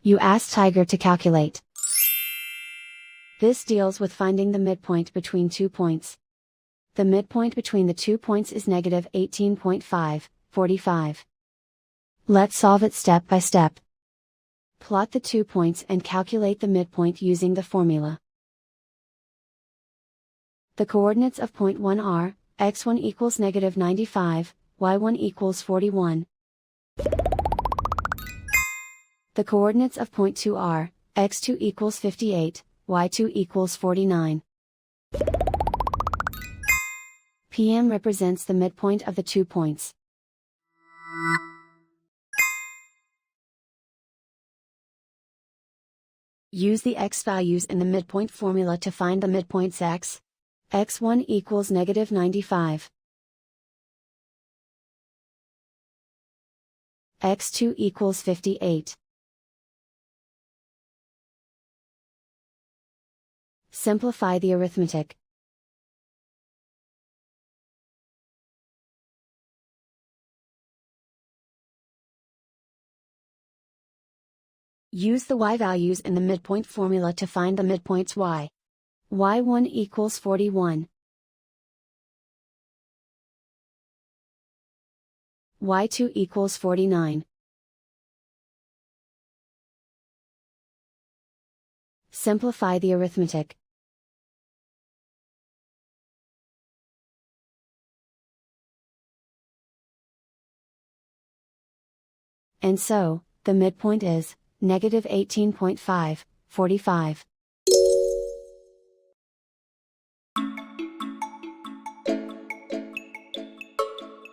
You ask Tiger to calculate. This deals with finding the midpoint between 2 points. The midpoint between the 2 points is negative 18.5, 45. Let's solve it step by step. Plot the 2 points and calculate the midpoint using the formula. The coordinates of point 1 are, x1 equals negative 95, y1 equals 41. The coordinates of point 2 are, x2 equals 58, y2 equals 49. PM represents the midpoint of the 2 points. Use the x values in the midpoint formula to find the midpoints x. x1 equals negative 95. x2 equals 58. Simplify the arithmetic. Use the y values in the midpoint formula to find the midpoints y. y1 equals 41. y2 equals 49. Simplify the arithmetic. And so, the midpoint is negative 18.5, 45.